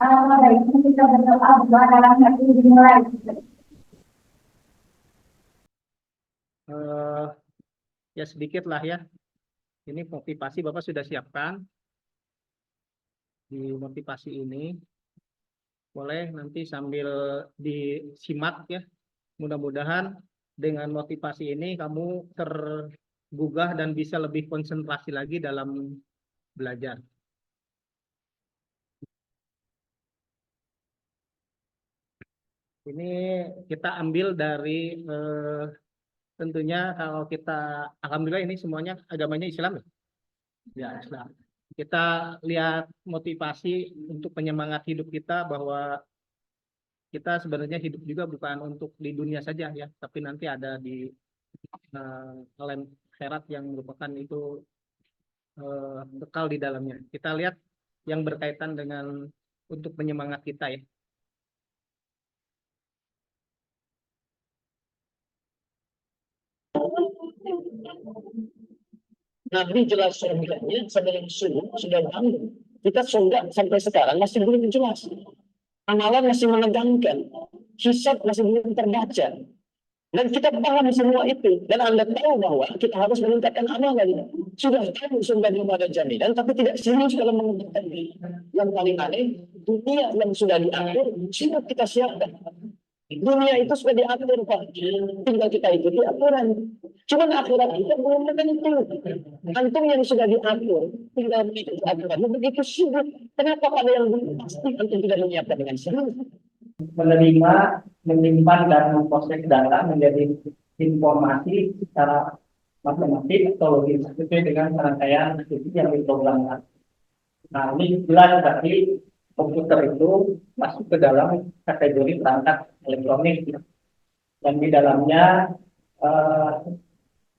Alangkah baiknya kita berdoa bahwa dalam hati dimulai. Ya sedikit lah ya. Ini motivasi Bapak sudah siapkan. Di motivasi ini boleh nanti sambil disimak ya. Mudah-mudahan dengan motivasi ini kamu tergugah dan bisa lebih konsentrasi lagi dalam belajar. Ini kita ambil dari tentunya kalau kita, alhamdulillah ini semuanya agamanya Islam ya? Ya, Islam. Kita lihat motivasi untuk penyemangat hidup kita bahwa kita sebenarnya hidup juga bukan untuk di dunia saja ya, tapi nanti ada di alam akhirat yang merupakan itu bekal di dalamnya. Kita lihat yang berkaitan dengan untuk penyemangat kita ya. Nabi jelas surganya sebelum sudah bangun. Kita surga sampai sekarang masih belum jelas. Amalan masih menegangkan. Hisab masih belum terbaca. Dan kita paham semua itu. Dan Anda tahu bahwa kita harus meningkatkan amalan. Sudah tahu surga belum ada jaminan, tapi tidak serius dalam menegakkan. Yang paling aneh, dunia yang sudah diatur, sudah kita siapkan. Dunia itu sudah diatur, Pak. Tinggal kita ikuti aturan. Cuma akhirat kita belum tentu. Antum yang sudah diatur, tinggal mengikuti aturan. Begitu sulit. Kenapa pada yang belum pasti antum tidak menyiapkan dengan serius? Menerima, menyimpan dan memproses data menjadi informasi secara matematik atau logis sesuai dengan rangkaian aktiviti yang diprogramkan. Nah, ini jelas berarti komputer itu masuk ke dalam kategori perangkat elektronik dan di dalamnya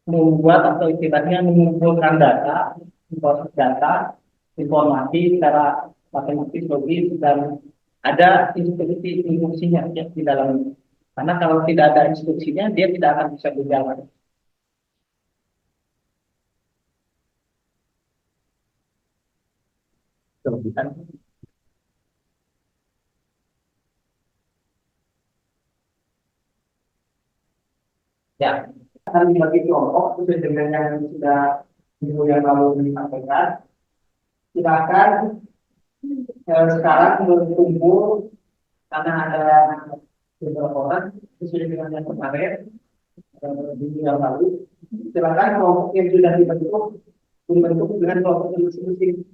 membuat atau istilahnya mengumpulkan data, proses data, informasi secara matematis logis dan ada instruksinya ya, di dalamnya. Karena kalau tidak ada instruksinya dia tidak akan bisa berjalan. Kemudian ya, akan dibagi kelompok sesuai dengan yang sudah minggu yang lalu disampaikan. Silakan sekarang berkumpul karena ada beberapa orang sesuai dengan yang kemarin minggu yang lalu. Silakan kelompok yang sudah dibentuk dengan kelompok masing-masing.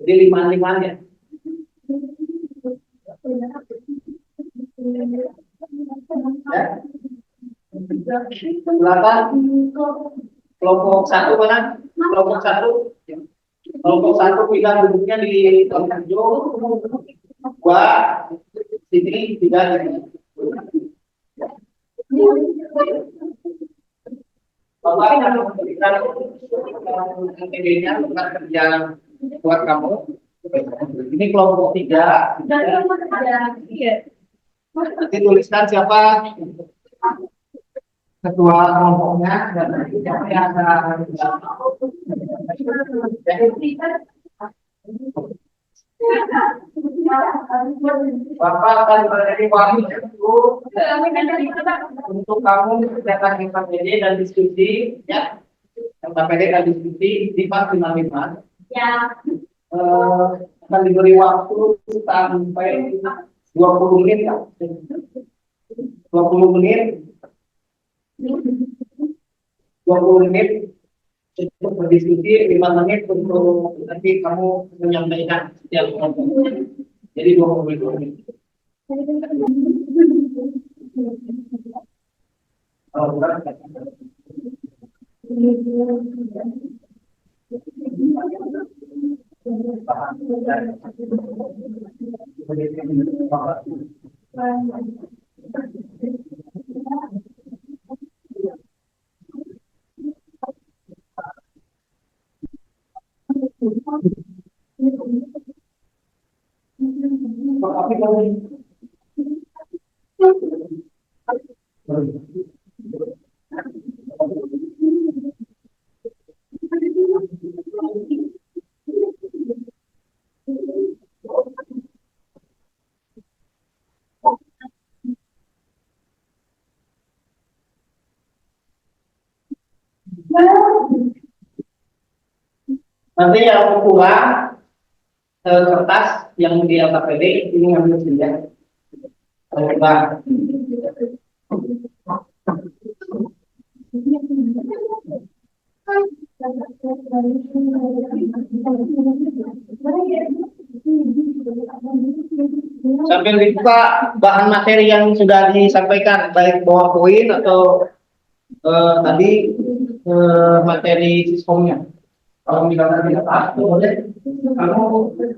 Jadi lima-limanya. Ya. Silakan kelompok satu mana? Kelompok satu. Kelompok satu pilih duduknya di kelompok hijau. Dua sini, tiga sini. Bapak yang memberikan NTB-nya bukan kerja buat kamu. Ini kelompok tiga. Nanti tuliskan siapa ketua kelompoknya dan nanti siapa yang akan Bapak akan menjadi wakil untuk kamu kegiatan KPD dan diskusi ya. KPD dan diskusi di 455. Ya. Akan diberi waktu sampai 20 menit ya. 20 menit 20 menit untuk berdiskusi, 5 menit untuk nanti kamu menyampaikan setiap kelompok. Jadi 20 menit. Oh, bukan. Nanti yang kurang kertas yang di LKPD ini ngambil saja. Coba. Sambil dibuka bahan materi yang sudah disampaikan, baik bawah poin atau tadi materi sistemnya. Kalau misalnya tidak pas, boleh kamu boleh.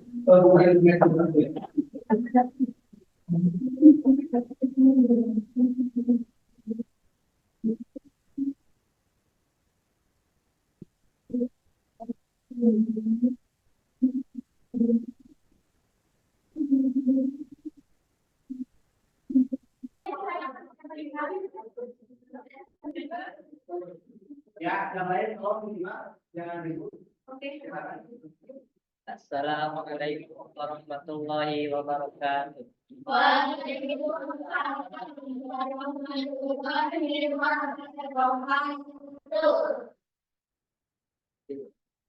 Ya, yang lain kalau jangan ribut. Oke. Assalamualaikum warahmatullahi wabarakatuh.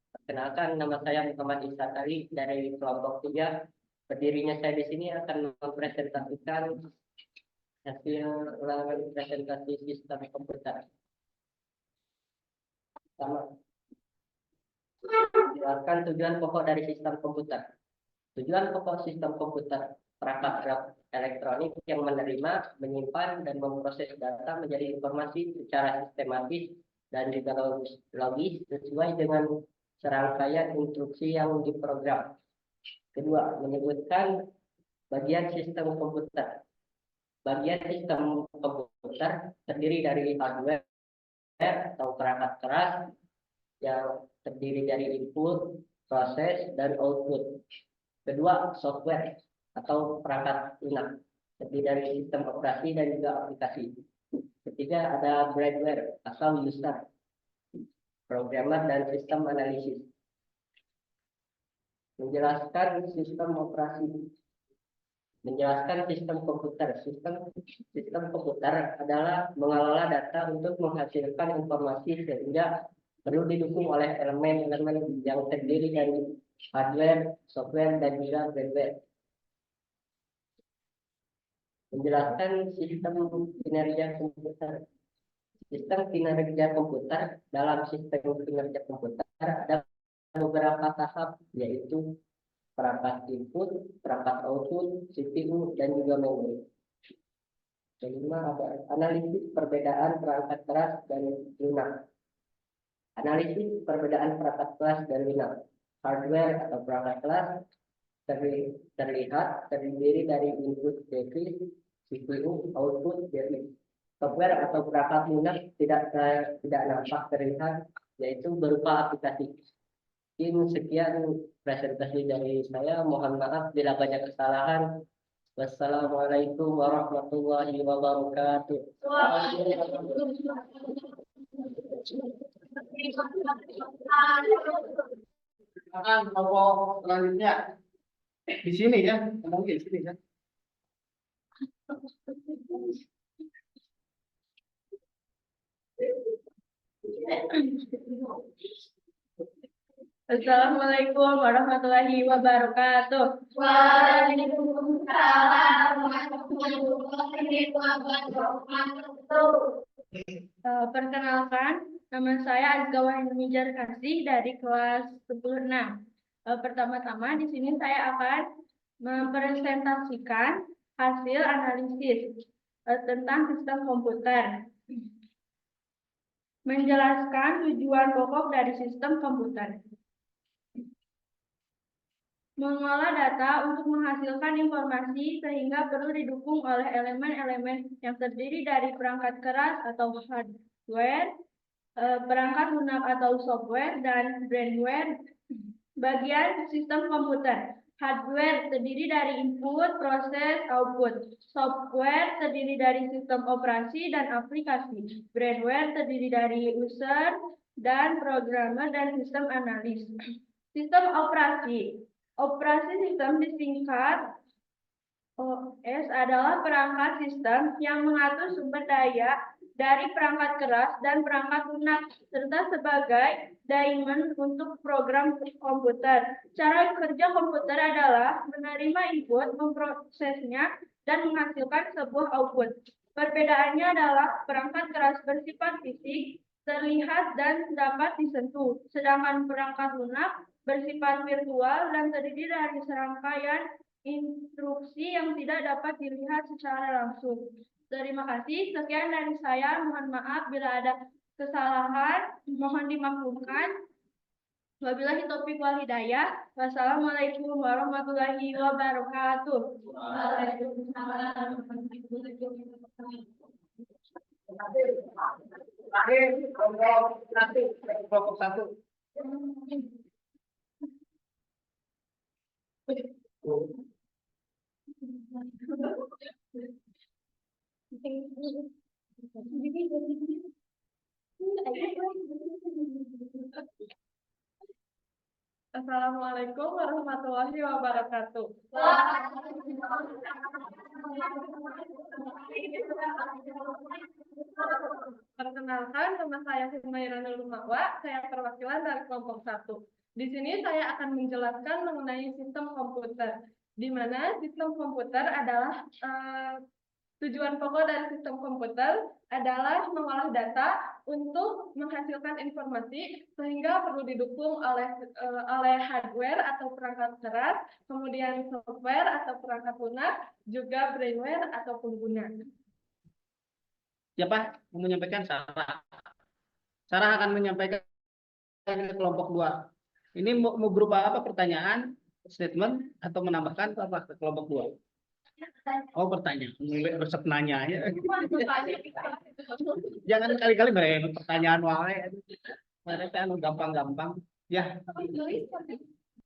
Perkenalkan, nama saya Muhammad Ihsan Ali dari kelompok 3. Berdirinya saya di sini akan mempresentasikan hasil ulangan presentasi sistem komputer. Pertama, jelaskan tujuan pokok dari sistem komputer. Tujuan pokok sistem komputer, perangkat elektronik yang menerima, menyimpan, dan memproses data menjadi informasi secara sistematis dan juga logis sesuai dengan serangkaian instruksi yang diprogram. Kedua, menyebutkan bagian sistem komputer. Bagian sistem komputer terdiri dari hardware atau perangkat keras yang terdiri dari input, proses, dan output. Kedua, software atau perangkat lunak terdiri dari sistem operasi dan juga aplikasi. Ketiga, ada brainware atau user, programmer, dan sistem analisis. Menjelaskan sistem operasi. Menjelaskan sistem komputer. Sistem komputer adalah mengelola data untuk menghasilkan informasi sehingga perlu didukung oleh elemen-elemen yang terdiri dari hardware, software, dan juga firmware. Menjelaskan sistem kinerja komputer. Sistem kinerja komputer. Dalam sistem kinerja komputer ada beberapa tahap, yaitu perangkat input, perangkat output, CPU, dan juga memori. Kelima, ada analisis perbedaan perangkat keras dan lunak. Analisis perbedaan perangkat keras dan lunak. Hardware atau perangkat keras terlihat terdiri dari input device, CPU, output device. Software atau perangkat lunak tidak nampak terlihat, yaitu berupa aplikasi. Sekian presentasi dari saya. Mohon maaf bila banyak kesalahan. Wassalamualaikum warahmatullahi wabarakatuh. Silakan kelompok selanjutnya di sini ya, mungkin di sini ya. Assalamualaikum warahmatullahi wabarakatuh. Waalaikumsalam warahmatullahi wabarakatuh. Perkenalkan, nama saya Azka Wahyuni Jarkasih dari kelas 10-6. Pertama-tama di sini saya akan mempresentasikan hasil analisis tentang sistem komputer. Menjelaskan tujuan pokok dari sistem komputer. Mengolah data untuk menghasilkan informasi sehingga perlu didukung oleh elemen-elemen yang terdiri dari perangkat keras atau hardware, perangkat lunak atau software, dan brainware. Bagian sistem komputer. Hardware terdiri dari input, proses, output. Software terdiri dari sistem operasi dan aplikasi. Brainware terdiri dari user dan programmer dan sistem analis. Sistem operasi. Operasi sistem disingkat OS adalah perangkat sistem yang mengatur sumber daya dari perangkat keras dan perangkat lunak, serta sebagai daemon untuk program komputer. Cara kerja komputer adalah menerima input, memprosesnya, dan menghasilkan sebuah output. Perbedaannya adalah perangkat keras bersifat fisik, terlihat, dan dapat disentuh, sedangkan perangkat lunak bersifat virtual dan terdiri dari serangkaian instruksi yang tidak dapat dilihat secara langsung. Terima kasih. Sekian dari saya. Mohon maaf bila ada kesalahan. Mohon dimaklumkan. Wabillahi taufiq wal hidayah. Wassalamualaikum warahmatullahi wabarakatuh. Waalaikumsalam warahmatullahi Terakhir, kelompok satu. Assalamualaikum warahmatullahi wabarakatuh. Perkenalkan, nama saya Hismairanul Lumawa, saya perwakilan dari kelompok 1. Di sini saya akan menjelaskan mengenai sistem komputer, di mana sistem komputer adalah tujuan pokok dari sistem komputer adalah mengolah data untuk menghasilkan informasi sehingga perlu didukung oleh hardware atau perangkat keras, kemudian software atau perangkat lunak, juga brainware atau pengguna. Siapa yang menyampaikan? Sarah. Sarah akan menyampaikan ke kelompok 2. Ini mau berupa apa, pertanyaan, statement, atau menambahkan apa ke kelompok 2? Oh, pertanyaan. Resep nanya ya. Jangan kali-kali mereka pertanyaan wae. Mereka gampang-gampang. Ya.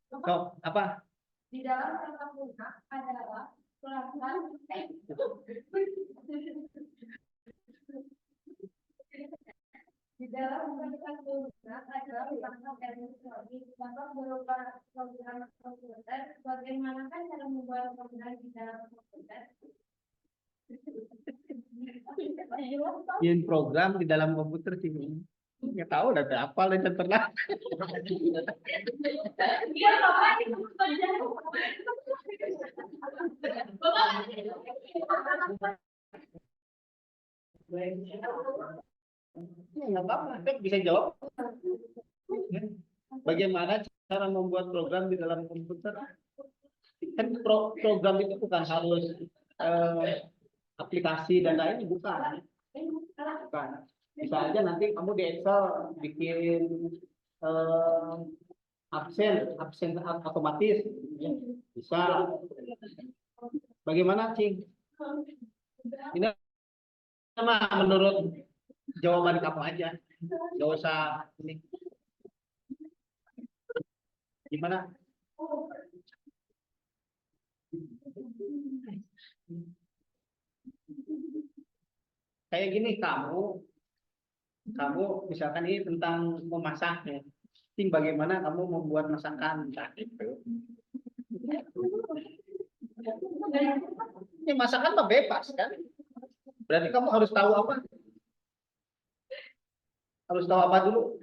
So, apa? Di dalam perangkat lunak adalah perangkat di dalam perangkat lunak adalah perangkat elektronik dapat berupa program komputer. Bagaimanakah cara membuat program di dalam komputer? Bikin program di dalam komputer sih. Nggak tahu udah apa dan pernah. Nggak apa-apa, bisa jawab. Bagaimana cara membuat program di dalam komputer? Kan program itu bukan harus aplikasi dan lain, bukan. Bisa aja nanti kamu di Excel bikin absen otomatis, bisa. Bagaimana, Cing? Ini sama menurut jawaban kamu aja, nggak usah ini. Gimana? Kayak gini, kamu misalkan ini tentang memasak ya. Cing, bagaimana kamu membuat masakan? Nah, gitu. Ini masakan mah bebas kan? Berarti kamu harus tahu apa? Harus tahu apa dulu?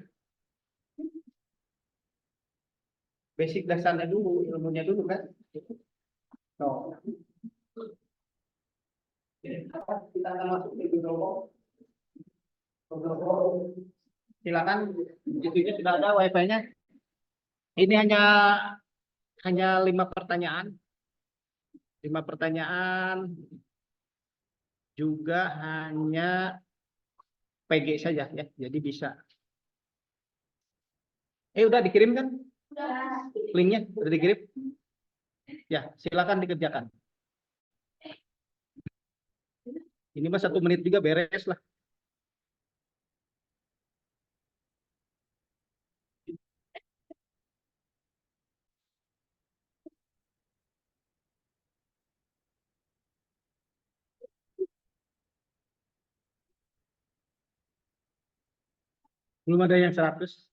Basic dasarnya dulu, ilmunya dulu kan? No. Kita akan masuk ke Google. Silakan, itunya sudah ada wifi-nya. Ini hanya 5 pertanyaan. 5 pertanyaan juga hanya PG saja ya, jadi bisa. Udah dikirim kan? Linknya udah dikirim? Ya, silakan dikerjakan. Ini mah 1 menit juga beres lah. Belum ada yang 100.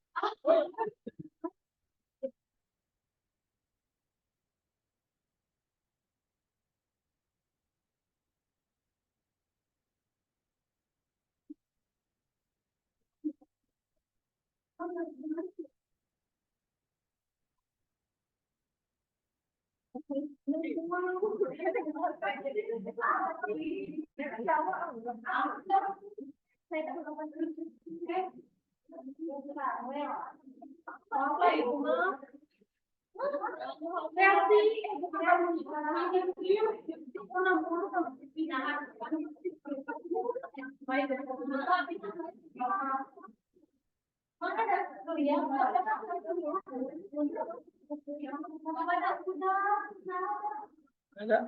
Ada.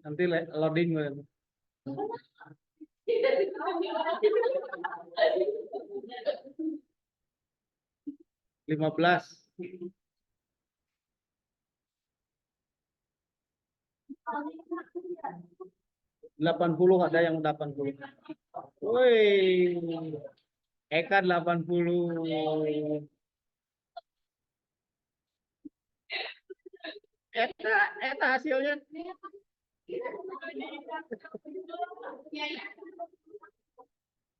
Nanti loading. 15. 80 ada yang 80. Woi. Eka 80. Eta hasilnya.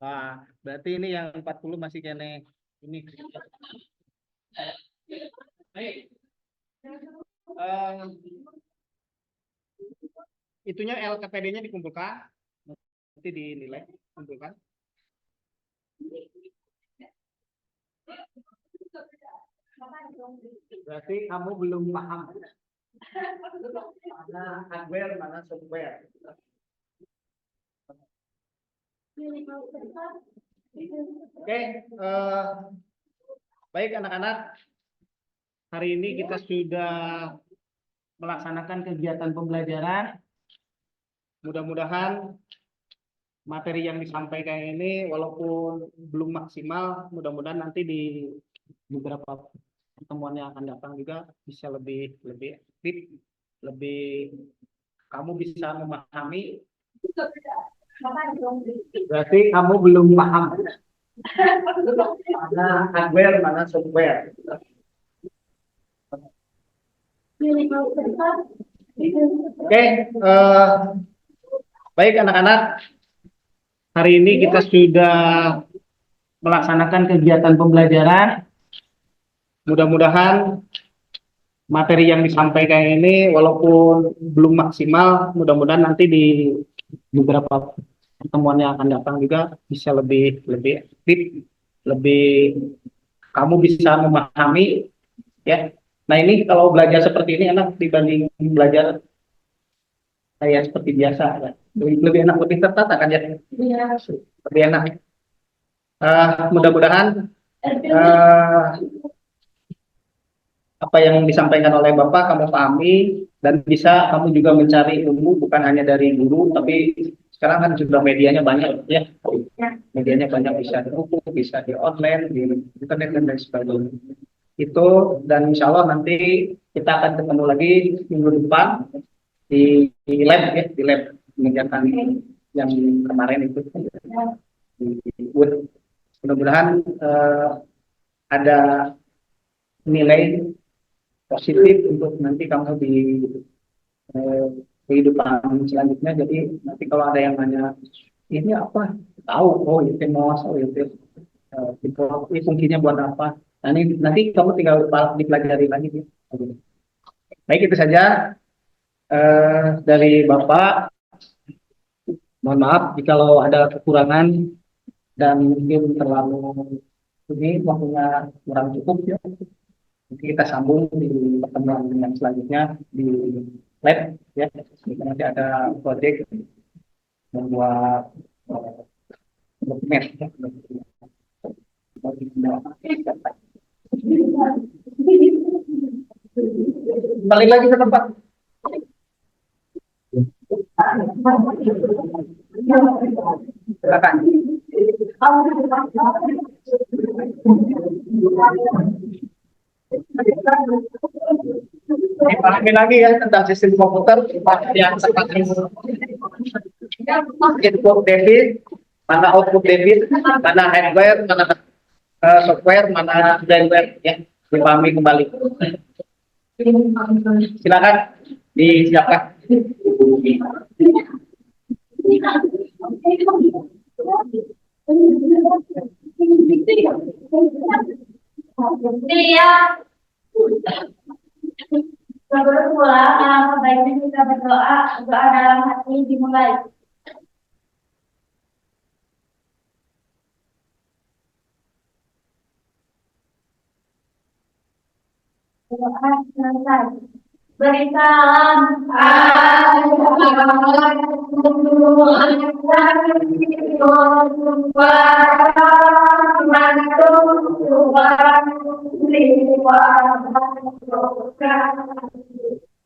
Wah, berarti ini yang 40 masih kene ini. Itunya LKPD-nya dikumpulkan, nanti dinilai, kumpulkan. Berarti kamu belum paham mana hardware, mana software. Oke, baik anak-anak, hari ini kita sudah melaksanakan kegiatan pembelajaran. Mudah-mudahan materi yang disampaikan ini walaupun belum maksimal, mudah-mudahan nanti di beberapa pertemuan yang akan datang juga bisa lebih aktif, lebih kamu bisa memahami. Berarti kamu belum paham mana hardware, mana software. Oke, baik anak-anak, hari ini kita sudah melaksanakan kegiatan pembelajaran. Mudah-mudahan materi yang disampaikan ini walaupun belum maksimal, mudah-mudahan nanti di beberapa pertemuan yang akan datang juga bisa lebih aktif, lebih kamu bisa memahami ya. Nah, ini kalau belajar seperti ini enak dibanding belajar kayak seperti biasa ya. Lebih enak, lebih tertata kan ya? Iya. Lebih enak. Mudah-mudahan apa yang disampaikan oleh Bapak kamu pahami dan bisa kamu juga mencari ilmu bukan hanya dari guru, tapi sekarang kan sudah medianya banyak ya. Medianya banyak, bisa di buku, bisa di online, di internet dan lain sebagainya. Itu, dan insya Allah nanti kita akan ketemu lagi minggu depan di lab ya, di lab mengerjakan yang kemarin itu di UUD. Mudah-mudahan ada nilai positif untuk nanti kamu di kehidupan selanjutnya. Jadi nanti kalau ada yang nanya ini apa, tahu, oh itu mos, oh itu fungsinya buat apa. Nah, nanti kamu tinggal dipelajari lagi ya. Baik, itu saja dari Bapak. Mohon maaf jika ada kekurangan dan mungkin terlalu ini waktunya kurang cukup ya. Nanti kita sambung di pertemuan yang selanjutnya di lab ya. Nanti ada proyek membuat dokumen ya. Balik lagi ke tempat. Silakan. Dipahami lagi ya tentang sistem komputer yang seperti input debit, mana output debit, mana hardware, mana software, mana firmware ya, dipahami kembali. Silakan disiapkan. Menurut pula, alangkah baiknya kita berdoa, doa dalam hati dimulai. Doa selesai. Beri salam.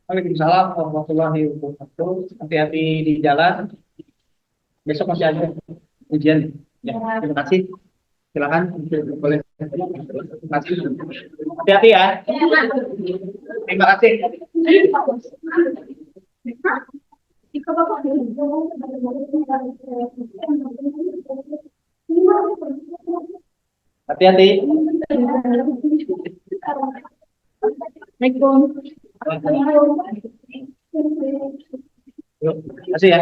Waalaikumsalam warahmatullahi wabarakatuh. Hati-hati di jalan. Besok masih ada ujian. Ya, terima kasih. Silakan. Boleh. Terima kasih. Hati-hati ya. Terima kasih. Hati-hati. Yuk, terima kasih ya.